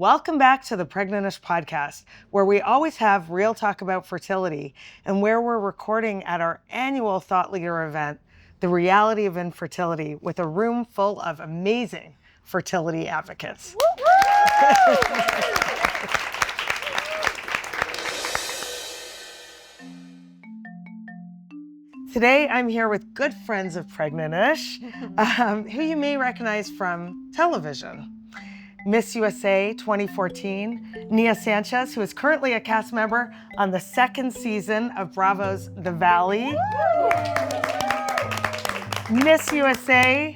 Welcome back to the Pregnantish podcast, where we always have real talk about fertility and where we're recording at our annual thought leader event, The Reality of Infertility, with a room full of amazing fertility advocates. Today, I'm here with good friends of Pregnantish, who you may recognize from television. Miss USA 2014, Andrea Sanchez, who is currently a cast member on the second season of Bravo's The Valley. Miss USA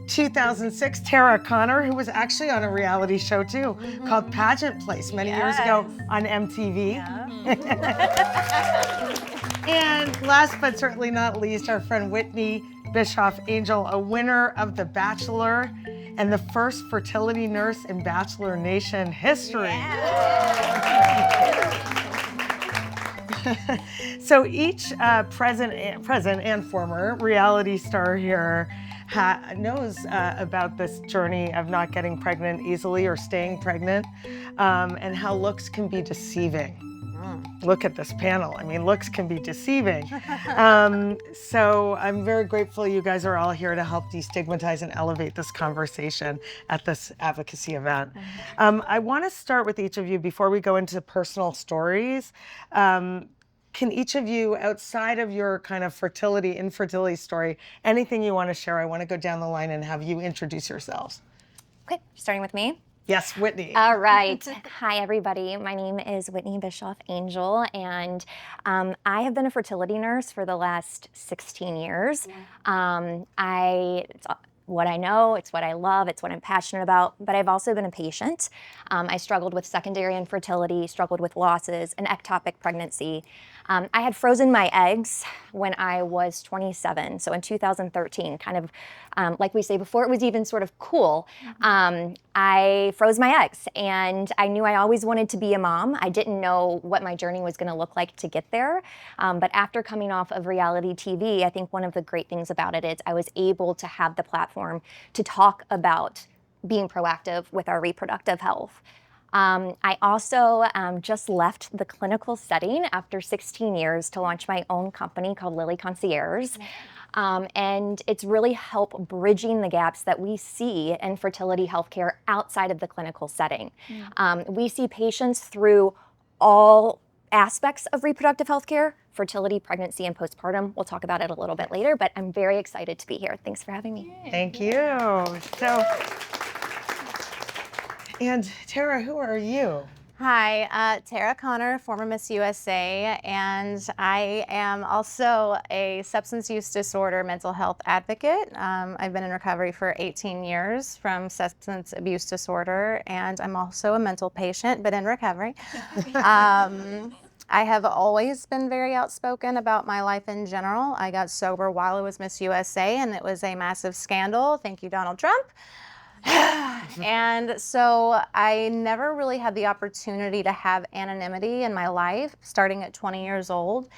2006, Tara Connor, who was actually on a reality show too, called Pageant Place many years ago on MTV. And last but certainly not least, our friend Whitney Bischoff Angel, a winner of The Bachelor and the first fertility nurse in Bachelor Nation history. So each present and former reality star here knows about this journey of not getting pregnant easily or staying pregnant, and how looks can be deceiving. Look at this panel. I mean, looks can be deceiving. So I'm very grateful you guys are all here to help destigmatize and elevate this conversation at this advocacy event. I want to start with each of you before we go into personal stories. Can each of you, outside of your kind of infertility story, anything you want to share? I want to go down the line and have you introduce yourselves. Okay, starting with me. Yes, Whitney. All right. Hi, everybody. My name is Whitney Bischoff Angel, and I have been a fertility nurse for the last 16 years. It's what I know, it's what I love, it's what I'm passionate about, but I've also been a patient. I struggled with secondary infertility, struggled with losses, an ectopic pregnancy. I had frozen my eggs when I was 27, so in 2013, kind of like we say, before it was even sort of cool, I froze my eggs, and I knew I always wanted to be a mom. I didn't know what my journey was gonna look like to get there, but after coming off of reality TV, I think one of the great things about it is I was able to have the platform to talk about being proactive with our reproductive health. I also just left the clinical setting after 16 years to launch my own company called Conceive. And it's really helped bridging the gaps that we see in fertility healthcare outside of the clinical setting. We see patients through all aspects of reproductive healthcare, fertility, pregnancy, and postpartum. We'll talk about it a little bit later, but I'm very excited to be here. Thanks for having me. Thank you. And Tara, who are you? Hi, Tara Connor, former Miss USA, and I am also a substance use disorder mental health advocate. I've been in recovery for 18 years from substance abuse disorder, and I'm also a mental patient, but in recovery. I have always been very outspoken about my life in general. I got sober while I was Miss USA, and it was a massive scandal. Thank you, Donald Trump. And so I never really had the opportunity to have anonymity in my life, starting at 20 years old.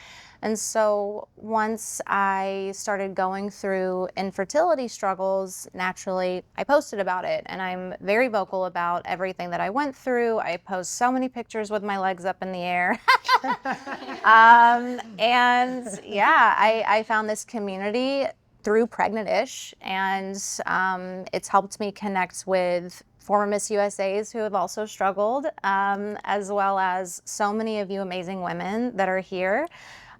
And so once I started going through infertility struggles, naturally I posted about it, and I'm very vocal about everything that I went through. I post so many pictures with my legs up in the air. And yeah, I found this community through Pregnantish, and it's helped me connect with former Miss USAs who have also struggled, as well as so many of you amazing women that are here.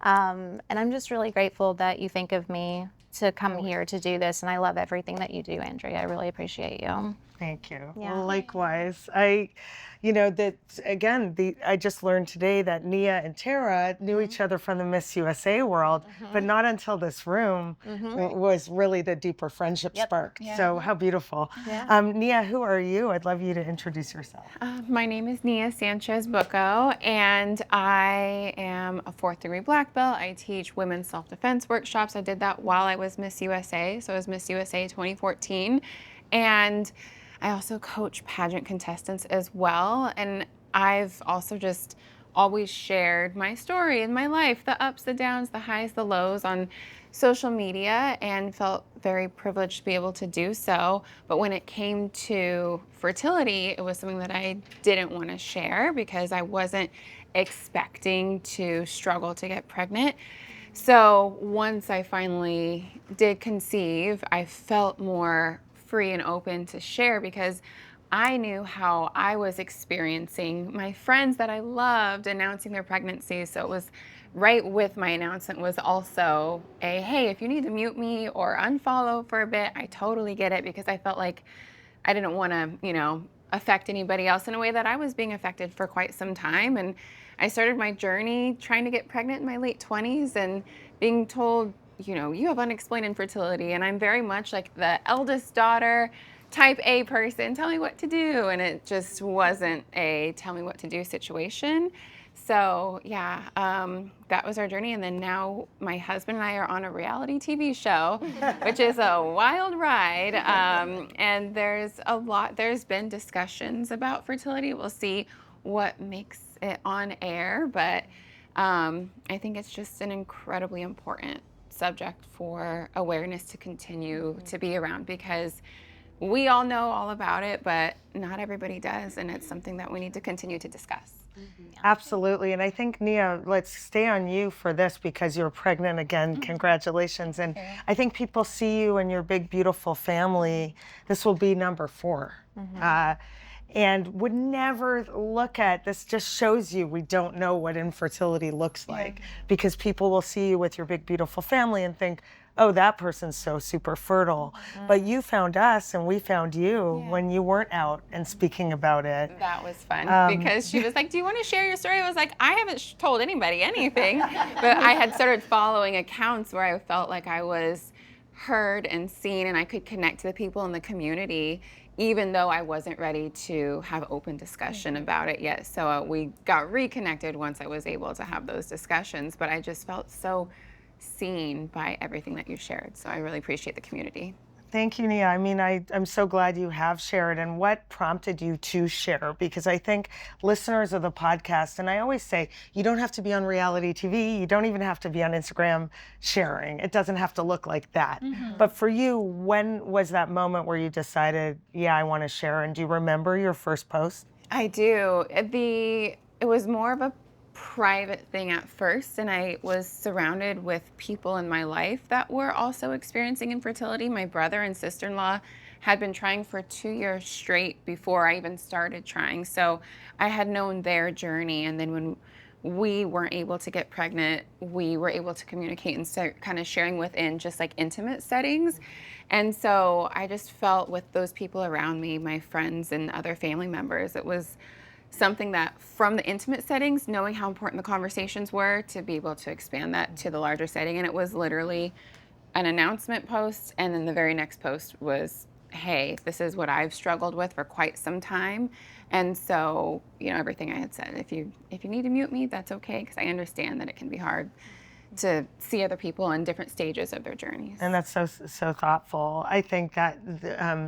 And I'm just really grateful that you think of me to come here to do this, and I love everything that you do, Andrea. I really appreciate you. Thank you. Yeah. Well, likewise. I just learned today that Nia and Tara knew each other from the Miss USA world, but not until this room was really the deeper friendship sparked. Yeah. So how beautiful. Yeah. Nia, who are you? I'd love you to introduce yourself. My name is Andrea Sanchez and I am a 4th degree black belt. I teach women's self-defense workshops. I did that while I was Miss USA, so I was Miss USA 2014. And I also coach pageant contestants as well. And I've also just always shared my story and my life, the ups, the downs, the highs, the lows on social media, and felt very privileged to be able to do so. But when it came to fertility, it was something that I didn't want to share because I wasn't expecting to struggle to get pregnant. So once I finally did conceive, I felt more free and open to share because I knew how I was experiencing my friends that I loved announcing their pregnancies. So it was right with my announcement was also a, hey, if you need to mute me or unfollow for a bit, I totally get it, because I felt like I didn't want to, affect anybody else in a way that I was being affected for quite some time. And I started my journey trying to get pregnant in my late 20s and being told, you have unexplained infertility. And I'm very much like the eldest daughter, type A person, tell me what to do. And it just wasn't a tell me what to do situation. So yeah, that was our journey. And then now my husband and I are on a reality TV show, which is a wild ride. And there's been discussions about fertility. We'll see what makes it on air, but I think it's just an incredibly important subject for awareness to continue to be around, because we all know all about it, but not everybody does, and it's something that we need to continue to discuss. Absolutely. And I think, Nia, let's stay on you for this because you're pregnant again. Congratulations. And I think people see you and your big, beautiful family. This will be number 4. And would never look at this. Just shows you we don't know what infertility looks like, because people will see you with your big, beautiful family and think, oh, that person's so super fertile. But you found us and we found you when you weren't out and speaking about it. That was fun because she was like, do you want to share your story? I was like, I haven't told anybody anything. But I had started following accounts where I felt like I was heard and seen and I could connect to the people in the community, even though I wasn't ready to have open discussion about it yet. So we got reconnected once I was able to have those discussions. But I just felt so seen by everything that you shared. So I really appreciate the community. Thank you, Nia. I mean, I'm so glad you have shared. And what prompted you to share? Because I think listeners of the podcast, and I always say, you don't have to be on reality TV. You don't even have to be on Instagram sharing. It doesn't have to look like that. But for you, when was that moment where you decided, yeah, I want to share? And do you remember your first post? I do. It was more of a private thing at first, and I was surrounded with people in my life that were also experiencing infertility. My brother and sister-in-law had been trying for 2 years straight before I even started trying. So I had known their journey, and then when we weren't able to get pregnant, we were able to communicate and start kind of sharing within just like intimate settings. And so I just felt with those people around me, my friends and other family members, it was something that from the intimate settings, knowing how important the conversations were, to be able to expand that to the larger setting. And it was literally an announcement post, and then the very next post was, hey, this is what I've struggled with for quite some time. And so, everything I had said, if you need to mute me, that's okay, because I understand that it can be hard to see other people in different stages of their journeys. And that's so thoughtful. I think that,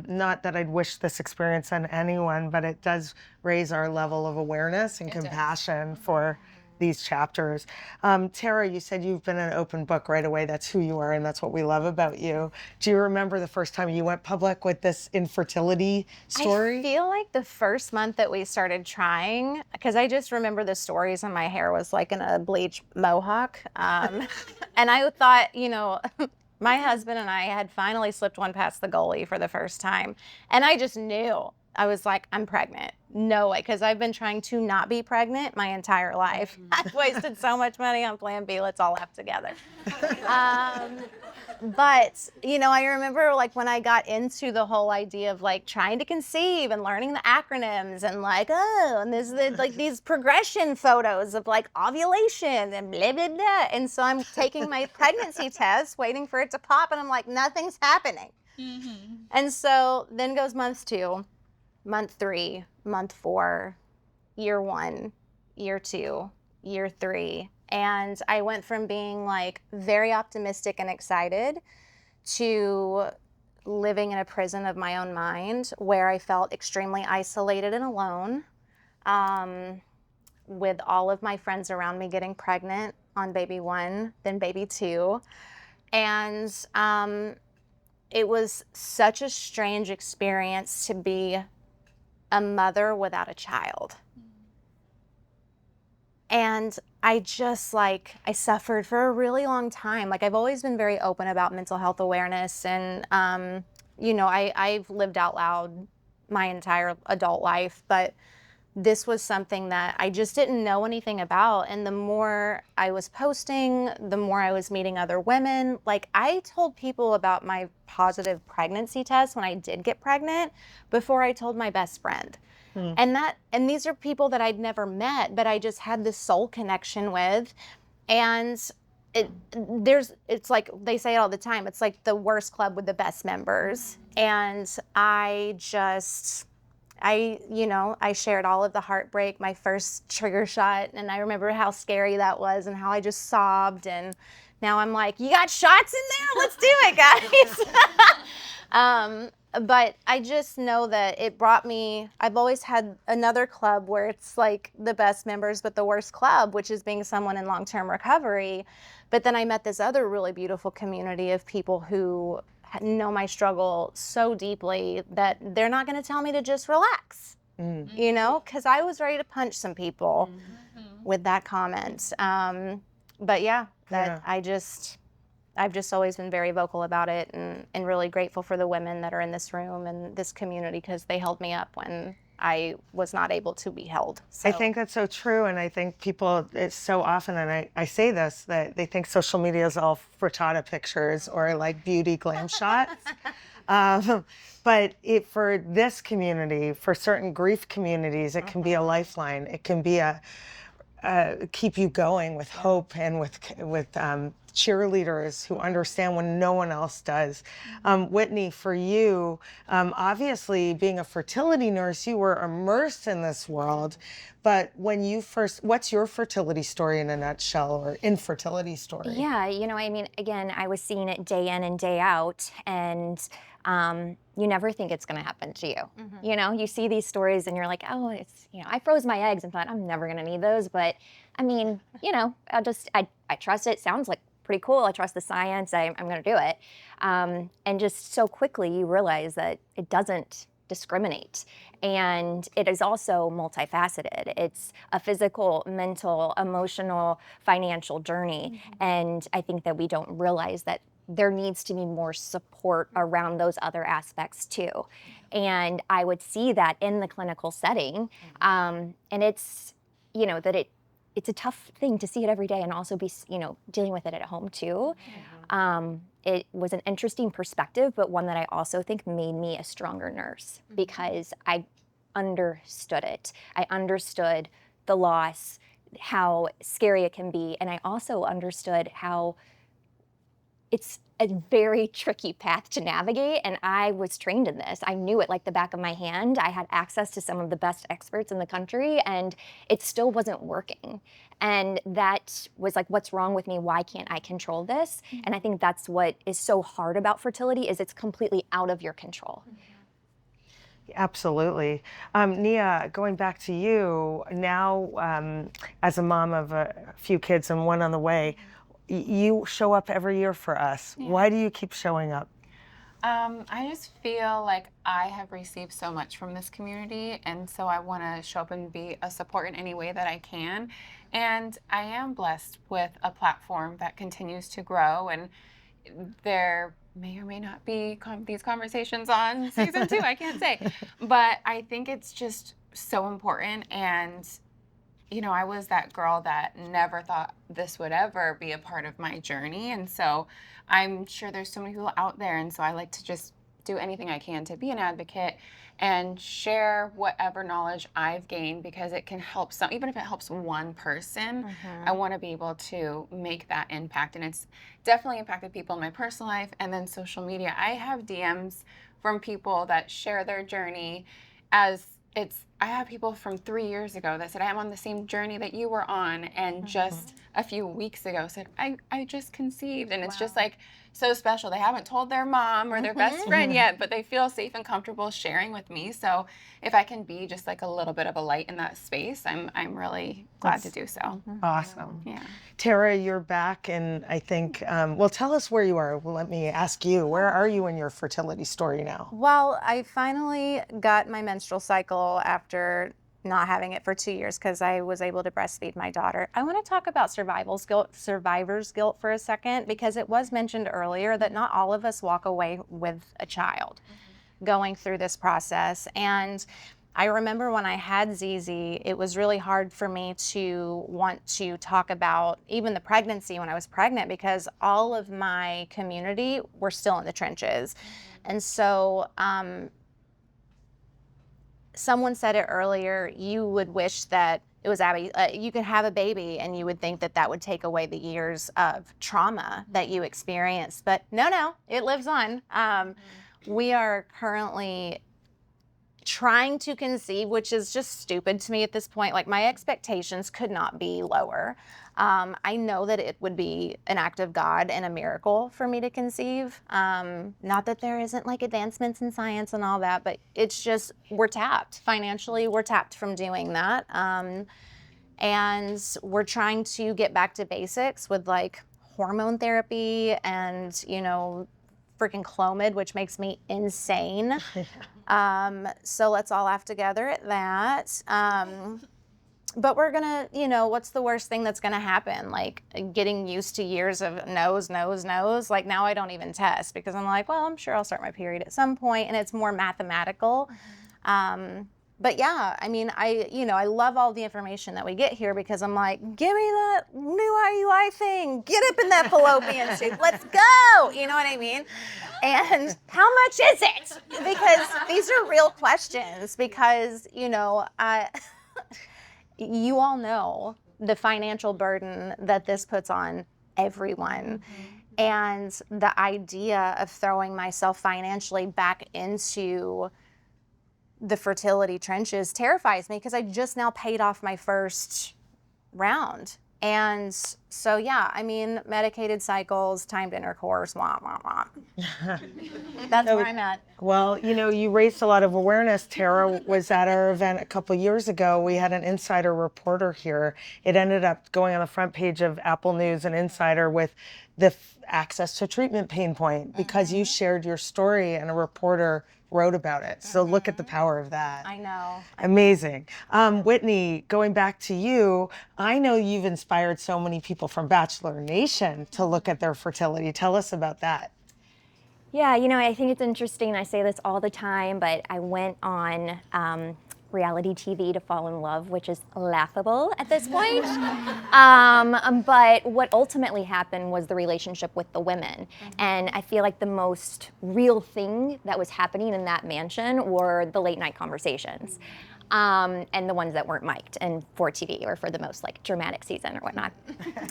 not that I'd wish this experience on anyone, but it does raise our level of awareness and compassion for these chapters. Tara, you said you've been an open book right away. That's who you are, and that's what we love about you. Do you remember the first time you went public with this infertility story? I feel like the first month that we started trying, because I just remember the stories and my hair was like in a bleach mohawk. And I thought, my husband and I had finally slipped one past the goalie for the first time. And I just knew. I was like, I'm pregnant. No way, because I've been trying to not be pregnant my entire life. I've wasted so much money on Plan B. Let's all laugh together. But, I remember like when I got into the whole idea of like trying to conceive and learning the acronyms and like, and there's like these progression photos of like ovulation and blah, blah, blah. And so I'm taking my pregnancy test, waiting for it to pop, and I'm like, nothing's happening. And so then goes month 2. Month 3, month 4, year 1, year 2, year 3. And I went from being like very optimistic and excited to living in a prison of my own mind where I felt extremely isolated and alone. with all of my friends around me getting pregnant on baby 1, then baby 2. And it was such a strange experience to be a mother without a child. And I just I suffered for a really long time. Like, I've always been very open about mental health awareness, and I've lived out loud my entire adult life, but this was something that I just didn't know anything about. And the more I was posting, the more I was meeting other women. Like, I told people about my positive pregnancy test when I did get pregnant before I told my best friend. And these are people that I'd never met, but I just had this soul connection with. And it's like they say it all the time. It's like the worst club with the best members. And I shared all of the heartbreak, my first trigger shot, and I remember how scary that was and how I just sobbed. And now I'm like, you got shots in there? Let's do it, guys. But I just know that it brought me, I've always had another club where it's like the best members, but the worst club, which is being someone in long-term recovery. But then I met this other really beautiful community of people who know my struggle so deeply that they're not going to tell me to just relax, because I was ready to punch some people with that comment. But yeah, I've just always been very vocal about it, and really grateful for the women that are in this room and this community, because they held me up when I was not able to be held. So. I think that's so true, and I think people, it's so often, and I say this, that they think social media is all frittata pictures or like beauty glam shots. But for this community, for certain grief communities, it can be a lifeline. It can be keep you going with hope and with cheerleaders who understand when no one else does. Whitney, for you, obviously being a fertility nurse, you were immersed in this world. But when you what's your fertility story in a nutshell, or infertility story? Yeah, again, I was seeing it day in and day out, and you never think it's going to happen to you. You see these stories and you're like, oh, it's, I froze my eggs and thought I'm never going to need those. But I trust it. Sounds like pretty cool. I trust the science. I'm going to do it. And just so quickly you realize that it doesn't discriminate. And it is also multifaceted. It's a physical, mental, emotional, financial journey. And I think that we don't realize that there needs to be more support around those other aspects too. And I would see that in the clinical setting. And it's, it's a tough thing to see it every day, and also be, dealing with it at home too. It was an interesting perspective, but one that I also think made me a stronger nurse, because I understood it. I understood the loss, how scary it can be. And I also understood how it's a very tricky path to navigate, and I was trained in this. I knew it like the back of my hand. I had access to some of the best experts in the country, and it still wasn't working. And that was like, what's wrong with me? Why can't I control this? And I think that's what is so hard about fertility, is it's completely out of your control. Absolutely. Nia, going back to you, now as a mom of a few kids and one on the way, you show up every year for us. Yeah. Why do you keep showing up? I just feel like I have received so much from this community, and so I want to show up and be a support in any way that I can. And I am blessed with a platform that continues to grow, and there may or may not be these conversations on season 2, I can't say. But I think it's just so important. And I was that girl that never thought this would ever be a part of my journey. And so I'm sure there's so many people out there. And so I like to just do anything I can to be an advocate and share whatever knowledge I've gained, because it can help some, even if it helps one person. I want to be able to make that impact. And it's definitely impacted people in my personal life and then social media. I have DMs from people that share their journey as it's I have people from 3 years ago that said, I'm on the same journey that you were on. And just a few weeks ago said, I just conceived. And it's just like so special. They haven't told their mom or their best friend yet, but they feel safe and comfortable sharing with me. So if I can be just like a little bit of a light in that space, I'm really glad to do so. Awesome. Yeah. Tara, you're back, and I think, well, tell us where you are. Well, let me ask you, where are you in your fertility story now? Well, I finally got my menstrual cycle after not having it for 2 years because I was able to breastfeed my daughter. I want to talk about survivor's guilt for a second, because it was mentioned earlier that not all of us walk away with a child going through this process. And I remember when I had ZZ, it was really hard for me to want to talk about even the pregnancy when I was pregnant, because all of my community were still in the trenches. And so someone said it earlier, you would wish that it was Abby, you could have a baby and you would think that that would take away the years of trauma that you experienced. But no, it lives on. We are currently trying to conceive, which is just stupid to me at this point. Like, my expectations could not be lower. I know that it would be an act of God and a miracle for me to conceive. Not that there isn't like advancements in science and all that, but it's just, we're tapped. Financially, we're tapped from doing that. And we're trying to get back to basics with like hormone therapy and, you know, freaking Clomid, which makes me insane. So let's all laugh together at that. But we're gonna, you know, what's the worst thing that's gonna happen? Like getting used to years of no's. Like now I don't even test because I'm like, well, I'm sure I'll start my period at some point, and it's more mathematical. But yeah, I mean, I love all the information that we get here because I'm like, give me that new IUI thing. Get up in that fallopian tube. Let's go. You know what I mean? And how much is it? Because these are real questions because, you know, you all know the financial burden that this puts on everyone. And the idea of throwing myself financially back into the fertility trenches terrifies me because I just now paid off my first round. And so, yeah, I mean, medicated cycles, timed intercourse, wah, wah, wah. That's where I'm at. Well, you know, you raised a lot of awareness. Tara was at our event a couple years ago. We had an insider reporter here. It ended up going on the front page of Apple News and Insider with the access to treatment pain point because you shared your story and a reporter wrote about it. So look at the power of that. I know. Amazing. Whitney, going back to you, I know you've inspired so many people from Bachelor Nation to look at their fertility. Tell us about that. Yeah, you know, I think it's interesting. I say this all the time, but I went on reality TV to fall in love, which is laughable at this point. But what ultimately happened was the relationship with the women. And I feel like the most real thing that was happening in that mansion were the late night conversations. And the ones that weren't mic'd and for TV or for the most like dramatic season or whatnot.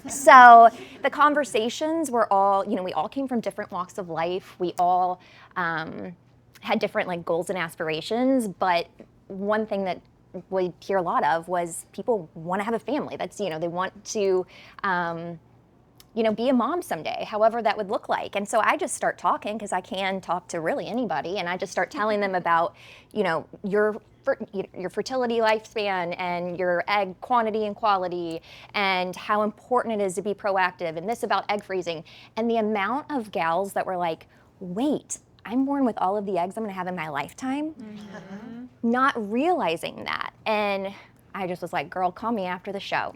So the conversations were all, you know, we all came from different walks of life. We all had different like goals and aspirations, but one thing that we hear a lot of was people want to have a family. That's, you know, they want to, you know, be a mom someday, however that would look like. And so I just start talking because I can talk to really anybody, and I just start telling them about, you know, your fertility lifespan and your egg quantity and quality and how important it is to be proactive and this about egg freezing. And the amount of gals that were like, wait, I'm born with all of the eggs I'm gonna have in my lifetime, not realizing that. And I just was like, girl, call me after the show.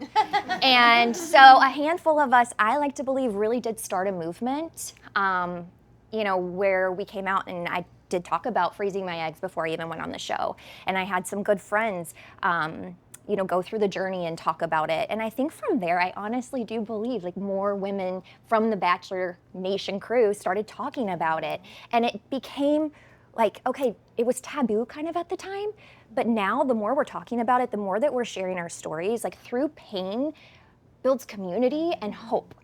And so a handful of us, I like to believe, really did start a movement, you know, where we came out and I did talk about freezing my eggs before I even went on the show. And I had some good friends, you know, go through the journey and talk about it. And I think from there, I honestly do believe like more women from the Bachelor Nation crew started talking about it. And it became like, okay, it was taboo kind of at the time, but now the more we're talking about it, the more that we're sharing our stories, like through pain builds community and hope.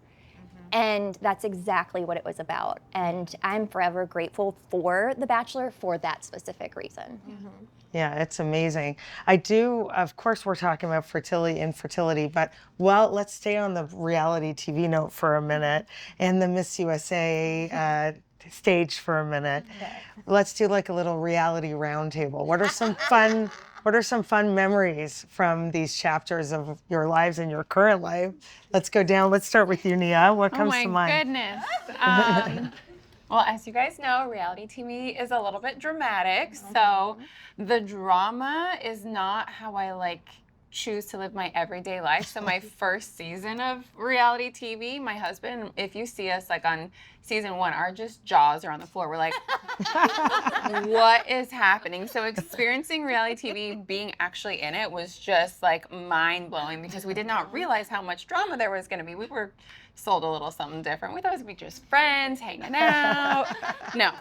And that's exactly what it was about. And I'm forever grateful for The Bachelor for that specific reason. Yeah, it's amazing. I do, of course, we're talking about fertility, infertility, but well, let's stay on the reality TV note for a minute and the Miss USA stage for a minute. Okay. Let's do like a little reality roundtable. What are some fun memories from these chapters of your lives and your current life? Let's go down. Let's start with you, Nia. What Oh comes my to mind? goodness. Well, as you guys know, reality TV is a little bit dramatic. So the drama is not how I like choose to live my everyday life. So my first season of reality TV, my husband, if you see us like on season 1, our just jaws are on the floor. We're like, what is happening? So experiencing reality TV, being actually in it was just like mind blowing because we did not realize how much drama there was going to be. We were sold a little something different. We thought it was going to be just friends hanging out. No.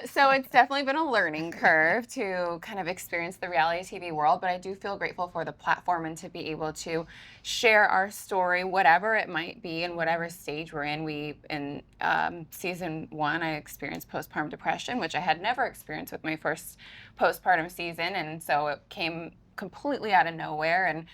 So it's definitely been a learning curve to kind of experience the reality TV world, but I do feel grateful for the platform and to be able to share our story, whatever it might be and whatever stage we're in. In season 1, I experienced postpartum depression, which I had never experienced with my first postpartum season. And so it came completely out of nowhere. And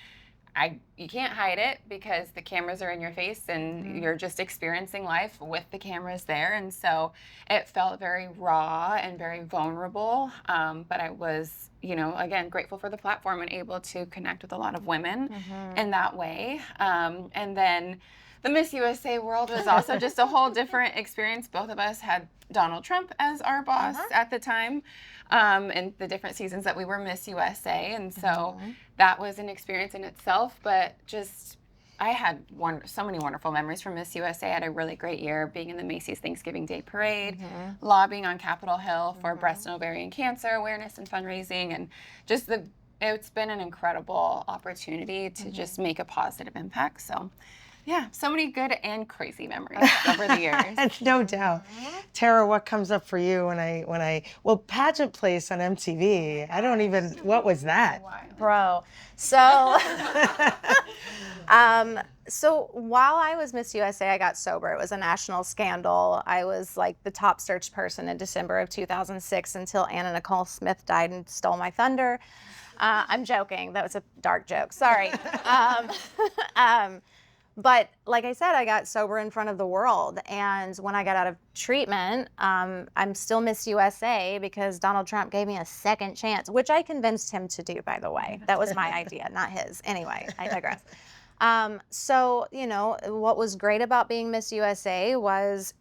you can't hide it because the cameras are in your face and you're just experiencing life with the cameras there. And so it felt very raw and very vulnerable. But I was, again, grateful for the platform and able to connect with a lot of women in that way. And then the Miss USA world was also just a whole different experience. Both of us had Donald Trump as our boss at the time, and the different seasons that we were Miss USA. And so that was an experience in itself, but just I had so many wonderful memories from Miss USA. I had a really great year being in the Macy's Thanksgiving Day Parade, lobbying on Capitol Hill for breast and ovarian cancer awareness and fundraising, and just it's been an incredible opportunity to just make a positive impact. So yeah, so many good and crazy memories over the years. No doubt. Tara, what comes up for you well, Pageant Place on MTV. I don't even, what was that? Bro. So, so while I was Miss USA, I got sober. It was a national scandal. I was like the top searched person in December of 2006 until Anna Nicole Smith died and stole my thunder. I'm joking. That was a dark joke. Sorry. But like I said, I got sober in front of the world. And when I got out of treatment, I'm still Miss USA because Donald Trump gave me a second chance, which I convinced him to do, by the way. That was my idea, not his. Anyway, I digress. So, what was great about being Miss USA was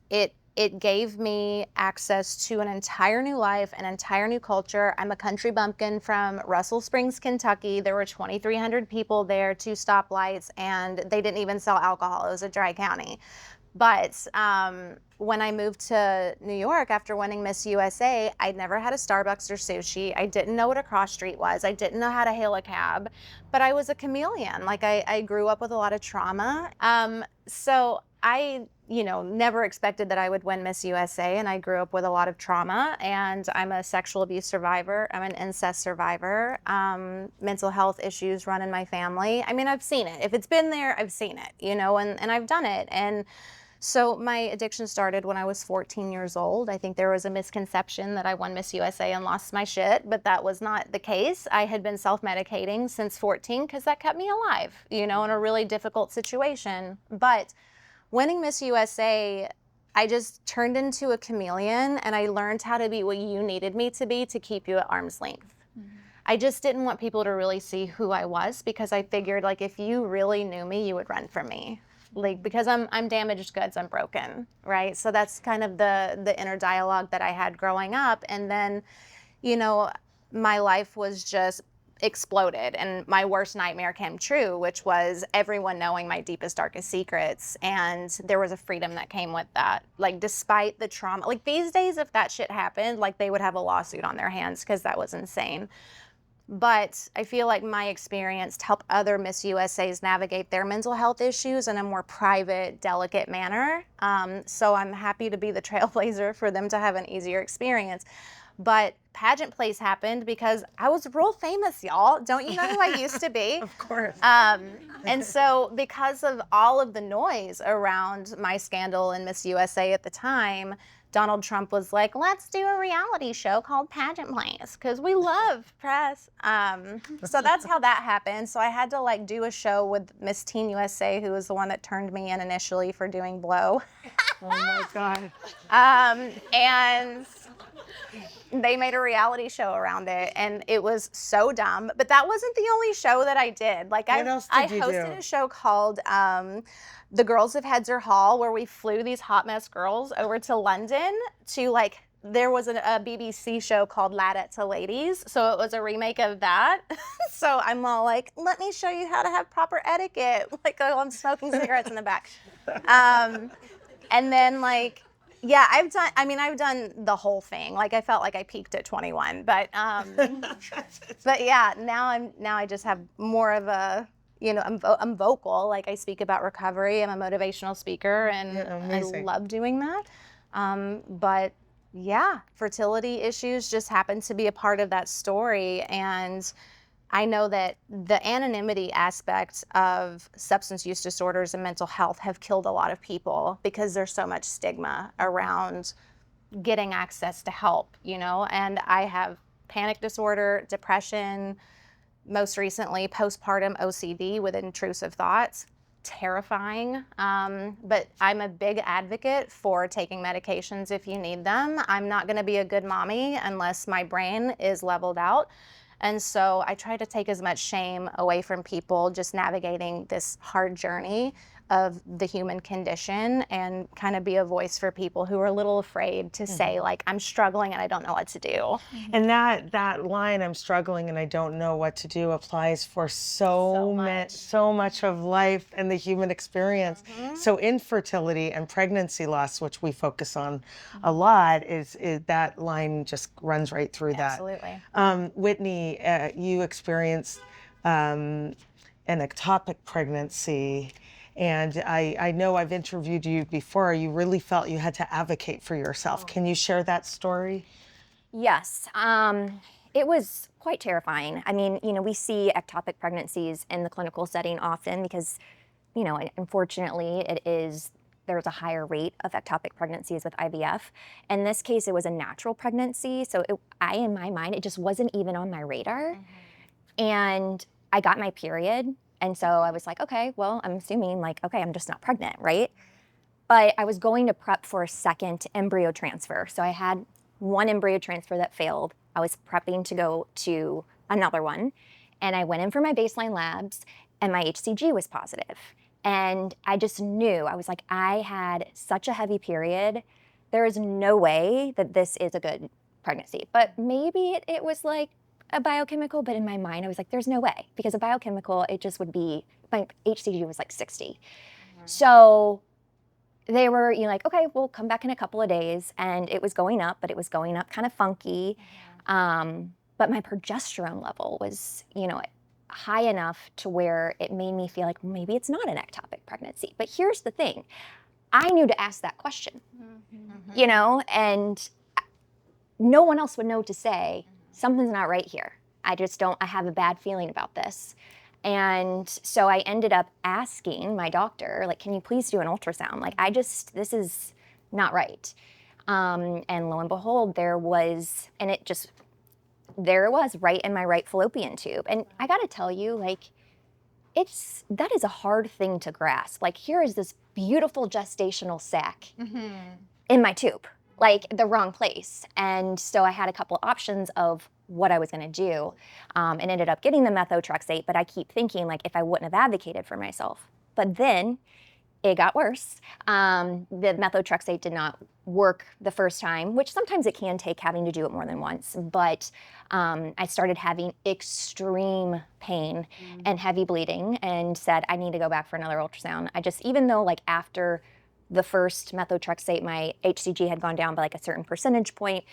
it gave me access to an entire new life, an entire new culture. I'm a country bumpkin from Russell Springs, Kentucky. There were 2,300 people there, 2 stoplights, and they didn't even sell alcohol. It was a dry county. But when I moved to New York after winning Miss USA, I'd never had a Starbucks or sushi. I didn't know what a cross street was. I didn't know how to hail a cab, but I was a chameleon. Like I grew up with a lot of trauma. So I never expected that I would win Miss USA, and I grew up with a lot of trauma, and I'm a sexual abuse survivor. I'm an incest survivor. Mental health issues run in my family. I mean, I've seen it. If it's been there, I've seen it, and I've done it. And so my addiction started when I was 14 years old. I think there was a misconception that I won Miss USA and lost my shit, but that was not the case. I had been self-medicating since 14 because that kept me alive, in a really difficult situation. But winning Miss USA, I just turned into a chameleon, and I learned how to be what you needed me to be to keep you at arm's length. I just didn't want people to really see who I was because I figured, like, if you really knew me, you would run from me. Like, because I'm damaged goods, I'm broken, right? So that's kind of the inner dialogue that I had growing up. And then, my life was just exploded, and my worst nightmare came true, which was everyone knowing my deepest, darkest secrets. And there was a freedom that came with that. Like, despite the trauma, like these days, if that shit happened, like they would have a lawsuit on their hands because that was insane. But I feel like my experience helped other Miss USAs navigate their mental health issues in a more private, delicate manner. So I'm happy to be the trailblazer for them to have an easier experience. But Pageant Place happened because I was real famous, y'all. Don't you know who I used to be? Of course. And so because of all of the noise around my scandal in Miss USA at the time, Donald Trump was like, let's do a reality show called Pageant, because we love press. So that's how that happened. So I had to like do a show with Miss Teen USA, who was the one that turned me in initially for doing blow. Oh my God. And they made a reality show around it, and it was so dumb. But that wasn't the only show that I did. Like What else I did you hosted do? a show called The Girls of Hedzer Hall, where we flew these hot mess girls over to London to like, there was a BBC show called Lad It to Ladies, so it was a remake of that. So I'm all like, let me show you how to have proper etiquette. Like, oh, I'm smoking cigarettes in the back. And then like, yeah, I've done the whole thing. Like, I felt like I peaked at 21, but yeah, now I just have more of a, you know, I'm vocal. Like, I speak about recovery. I'm a motivational speaker, and I love doing that. But yeah, fertility issues just happen to be a part of that story. And I know that the anonymity aspect of substance use disorders and mental health have killed a lot of people because there's so much stigma around getting access to help, you know? And I have panic disorder, depression, most recently postpartum OCD with intrusive thoughts. Terrifying, but I'm a big advocate for taking medications if you need them. I'm not gonna be a good mommy unless my brain is leveled out. And so I try to take as much shame away from people just navigating this hard journey of the human condition, and kind of be a voice for people who are a little afraid to say, like, I'm struggling and I don't know what to do. And that line, I'm struggling and I don't know what to do, applies for so much of life and the human experience. So infertility and pregnancy loss, which we focus on a lot, is that line just runs right through that. Absolutely. Whitney, you experienced an ectopic pregnancy. And I know I've interviewed you before. You really felt you had to advocate for yourself. Can you share that story? Yes, it was quite terrifying. I mean, you know, we see ectopic pregnancies in the clinical setting often because, you know, unfortunately, there's a higher rate of ectopic pregnancies with IVF. In this case, it was a natural pregnancy, so in my mind, it just wasn't even on my radar. And I got my period. And so I was like, okay, well, I'm assuming like, okay, I'm just not pregnant, right? But I was going to prep for a second embryo transfer. So I had one embryo transfer that failed. I was prepping to go to another one. And I went in for my baseline labs, and my HCG was positive. And I just knew, I was like, I had such a heavy period. There is no way that this is a good pregnancy. But maybe it was like a biochemical, but in my mind, I was like, there's no way. Because a biochemical, it just would be, my HCG was like 60. So they were, you know, like, okay, we'll come back in a couple of days. And it was going up, but it was going up kind of funky. But my progesterone level was, you know, high enough to where it made me feel like maybe it's not an ectopic pregnancy. But here's the thing. I knew to ask that question, you know, and no one else would know to say, something's not right here. I have a bad feeling about this. And so I ended up asking my doctor, like, can you please do an ultrasound? Like, this is not right. And lo and behold, there it was right in my right fallopian tube. And I gotta tell you, like, that is a hard thing to grasp. Like, here is this beautiful gestational sac in my tube, like the wrong place. And so I had a couple options of what I was gonna do, and ended up getting the methotrexate, but I keep thinking, like, if I wouldn't have advocated for myself. But then it got worse. The methotrexate did not work the first time, which sometimes it can take having to do it more than once, but I started having extreme pain and heavy bleeding, and said, I need to go back for another ultrasound. Even though like after the first methotrexate, my HCG had gone down by like a certain percentage point,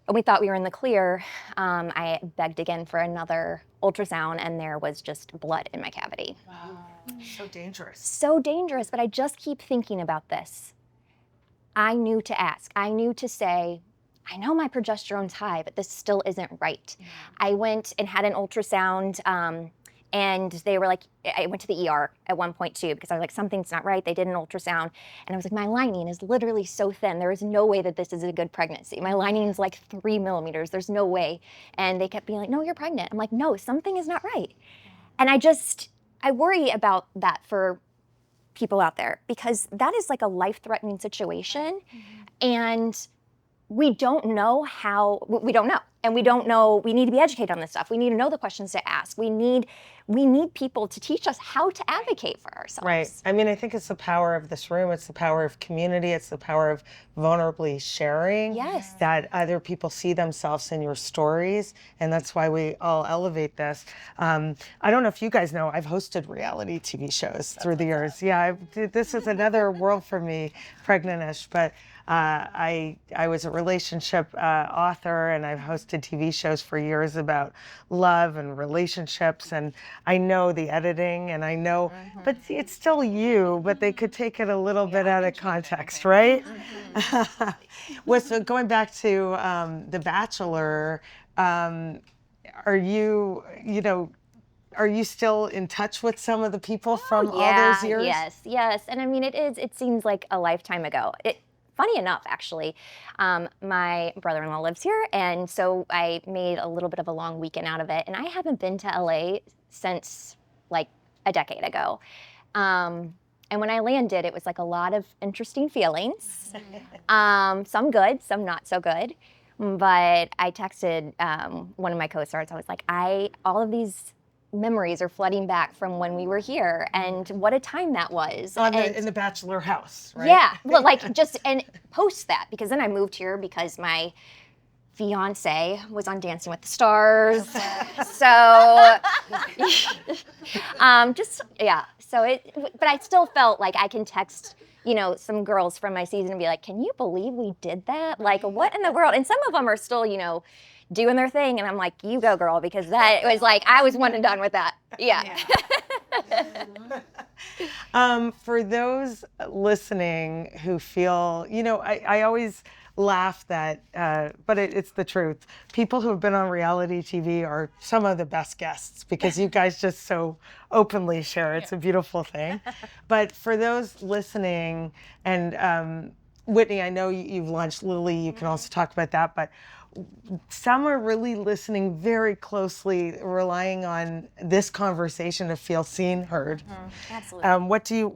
and we thought we were in the clear, I begged again for another ultrasound, and there was just blood in my cavity. Wow. So dangerous. So dangerous, but I just keep thinking about this. I knew to ask. I knew to say, I know my progesterone's high, but this still isn't right. I went and had an ultrasound And they were like, I went to the ER at one point too, because I was like, something's not right. They did an ultrasound. And I was like, my lining is literally so thin. There is no way that this is a good pregnancy. My lining is like 3 millimeters. There's no way. And they kept being like, no, you're pregnant. I'm like, no, something is not right. And I worry about that for people out there, because that is like a life-threatening situation. And we don't know how, we don't know. And we don't know, we need to be educated on this stuff. We need to know the questions to ask. We need people to teach us how to advocate for ourselves. Right. I mean, I think it's the power of this room. It's the power of community. It's the power of vulnerably sharing. Yes. That other people see themselves in your stories. And that's why we all elevate this. I don't know if you guys know, I've hosted reality TV shows through the years. Yeah, this is another world for me, Pregnantish. But I was a relationship author, and I've hosted TV shows for years about love and relationships, and I know the editing, and I know, but it's still you, but they could take it a little bit out of context, right? So going back to The Bachelor, are you still in touch with some of the people from all those years? Yes. And I mean, it seems like a lifetime ago. Funny enough, actually, my brother-in-law lives here, and so I made a little bit of a long weekend out of it, and I haven't been to LA since like a decade ago. And when I landed, it was like a lot of interesting feelings, some good, some not so good. But I texted one of my co-stars. I was like, all of these memories are flooding back from when we were here, and what a time that was. In the Bachelor house, right? Yeah, well, like and post that, because then I moved here because my fiance was on Dancing with the Stars. So, but I still felt like I can text, some girls from my season and be like, can you believe we did that? Like, what in the world? And some of them are still, doing their thing, and I'm like, you go, girl, because that was like, I was one and done with that. Yeah. For those listening who feel, I always laugh that, but it's the truth. People who have been on reality TV are some of the best guests, because you guys just so openly share. It's a beautiful thing. But for those listening, and Whitney, I know you've launched Lily. You can also talk about that, but some are really listening very closely, relying on this conversation to feel seen, heard. Absolutely. What do you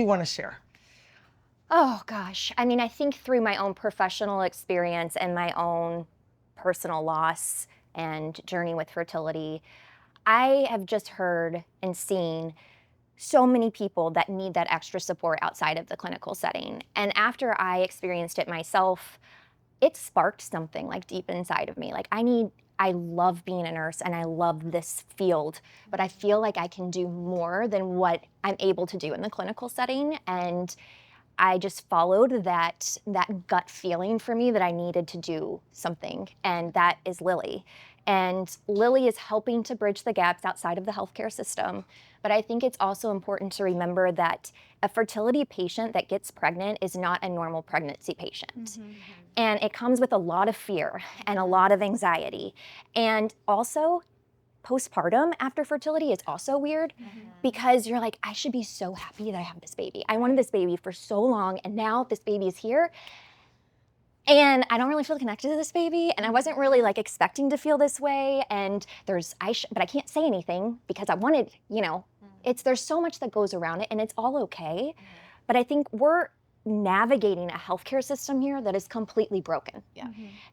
want to share? Oh gosh, I mean, I think through my own professional experience and my own personal loss and journey with fertility, I have just heard and seen so many people that need that extra support outside of the clinical setting. And after I experienced it myself, it sparked something like deep inside of me. Like I love being a nurse and I love this field, but I feel like I can do more than what I'm able to do in the clinical setting. And I just followed that gut feeling for me that I needed to do something, and that is Lily. And Lily is helping to bridge the gaps outside of the healthcare system. But I think it's also important to remember that a fertility patient that gets pregnant is not a normal pregnancy patient. And it comes with a lot of fear and a lot of anxiety. And also, postpartum after fertility is also weird, because you're like, I should be so happy that I have this baby. I wanted this baby for so long, and now this baby is here. And I don't really feel connected to this baby, and I wasn't really like expecting to feel this way. And but I can't say anything because I wanted, there's so much that goes around it, and it's all okay. But I think we're navigating a healthcare system here that is completely broken.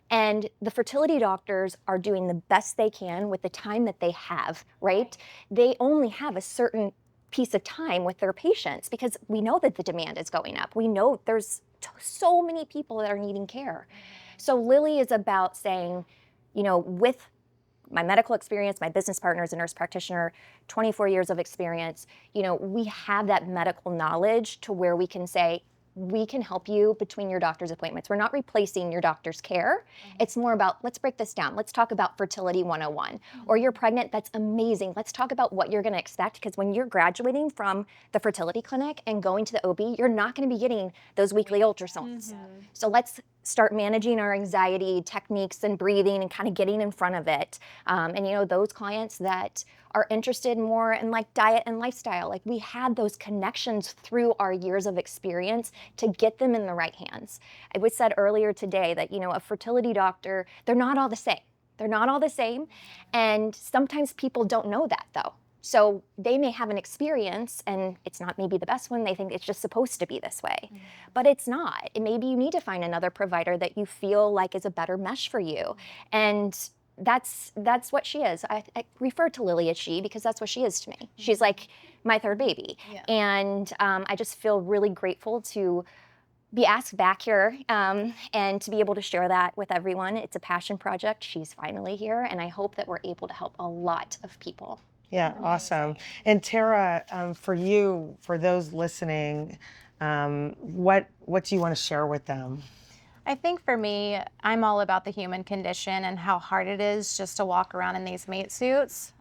And the fertility doctors are doing the best they can with the time that they have, right? They only have a certain piece of time with their patients, because we know that the demand is going up. We know there's so many people that are needing care. So Lily is about saying, with my medical experience, my business partner is a nurse practitioner, 24 years of experience, we have that medical knowledge to where we can say, we can help you between your doctor's appointments. We're not replacing your doctor's care. It's more about, let's break this down. Let's talk about fertility 101. Or you're pregnant, that's amazing. Let's talk about what you're gonna expect, because when you're graduating from the fertility clinic and going to the OB, you're not gonna be getting those weekly ultrasounds. So let's start managing our anxiety techniques and breathing and kind of getting in front of it. And you know, those clients that are interested more in like diet and lifestyle, like we had those connections through our years of experience to get them in the right hands. I was said earlier today that, you know, a fertility doctor, they're not all the same. They're not all the same. And sometimes people don't know that though. So they may have an experience and it's not maybe the best one. They think it's just supposed to be this way, but it's not. And maybe you need to find another provider that you feel like is a better mesh for you. And that's what she is. I refer to Lily as she because that's what she is to me. She's like my third baby. Yeah. And I just feel really grateful to be asked back here and to be able to share that with everyone. It's a passion project. She's finally here, and I hope that we're able to help a lot of people. Yeah, awesome. And Tara, for you, for those listening, what do you want to share with them? I think for me, I'm all about the human condition and how hard it is just to walk around in these mate suits.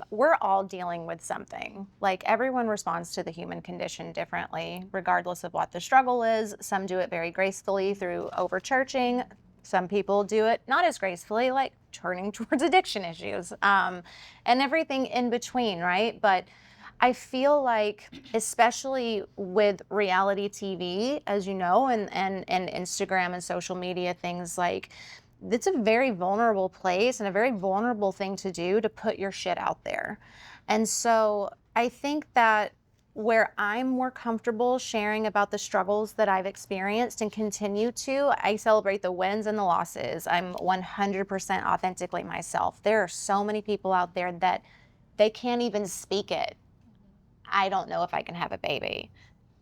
We're all dealing with something. Like everyone responds to the human condition differently, regardless of what the struggle is. Some do it very gracefully through over-churching. Some people do it not as gracefully, like turning towards addiction issues, and everything in between, right? But I feel like, especially with reality TV, as you know, and Instagram and social media, things like, it's a very vulnerable place and a very vulnerable thing to do, to put your shit out there. And so I think that where I'm more comfortable sharing about the struggles that I've experienced and continue to, I celebrate the wins and the losses. I'm 100% authentically myself. There are so many people out there that they can't even speak it. I don't know if I can have a baby.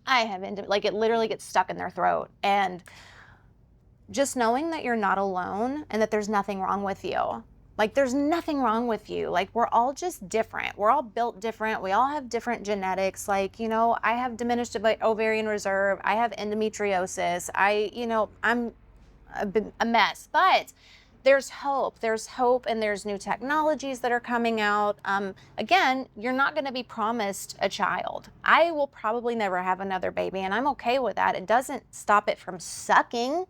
Like it literally gets stuck in their throat. And just knowing that you're not alone and that there's nothing wrong with you. Like there's nothing wrong with you. Like we're all just different. We're all built different. We all have different genetics. Like, you know, I have diminished ovarian reserve. I have endometriosis. I'm a mess, but there's hope. There's hope, and there's new technologies that are coming out. Again, you're not going to be promised a child. I will probably never have another baby, and I'm okay with that. It doesn't stop it from sucking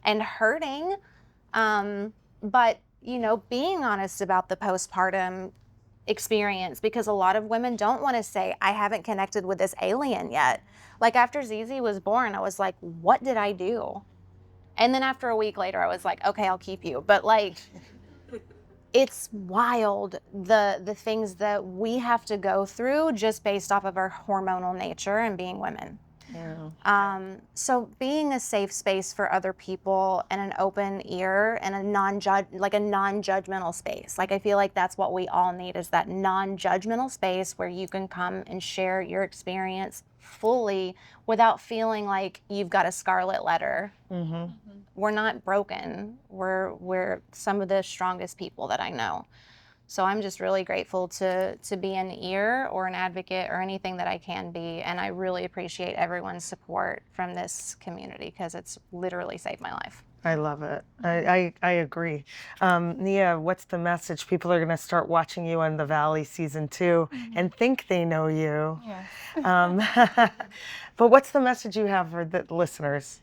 and hurting. But, you know, being honest about the postpartum experience, because a lot of women don't want to say, I haven't connected with this alien yet. Like after Zizi was born, I was like, what did I do? And then after a week later, I was like, okay, I'll keep you. But like, it's wild, the things that we have to go through just based off of our hormonal nature and being women. Yeah. So being a safe space for other people and an open ear and a non-judgmental space. Like I feel like that's what we all need, is that non-judgmental space where you can come and share your experience fully without feeling like you've got a scarlet letter. Mm-hmm. We're not broken. We're some of the strongest people that I know. So I'm just really grateful to be an ear or an advocate or anything that I can be. And I really appreciate everyone's support from this community, because it's literally saved my life. I love it. I agree. Nia, what's the message? People are going to start watching you on the Valley season 2 and think they know you. Yes. But what's the message you have for the listeners?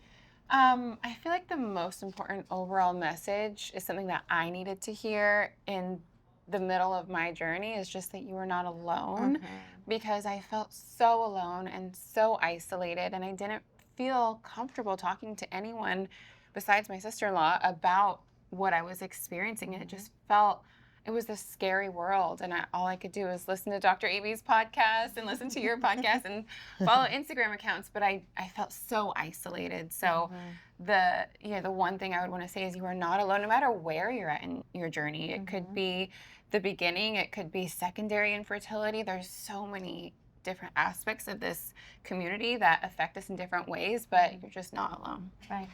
I feel like the most important overall message is something that I needed to hear in the middle of my journey, is just that you are not alone, because I felt so alone and so isolated, and I didn't feel comfortable talking to anyone besides my sister-in-law about what I was experiencing. And it just felt, it was this scary world. And all I could do was listen to Dr. Amy's podcast and listen to your podcast and follow Instagram accounts. But I felt so isolated. So the one thing I would want to say is you are not alone, no matter where you're at in your journey. It could be the beginning. It could be secondary infertility. There's so many different aspects of this community that affect us in different ways, but you're just not alone. Right.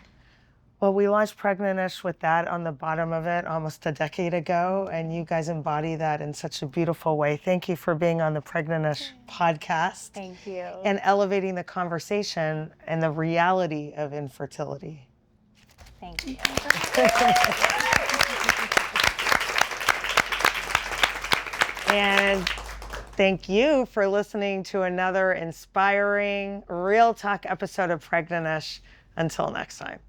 Well, we launched Pregnantish with that on the bottom of it almost a decade ago, and you guys embody that in such a beautiful way. Thank you for being on the Pregnantish podcast. Thank you. And elevating the conversation and the reality of infertility. Thank you. And thank you for listening to another inspiring, real talk episode of Pregnantish. Until next time.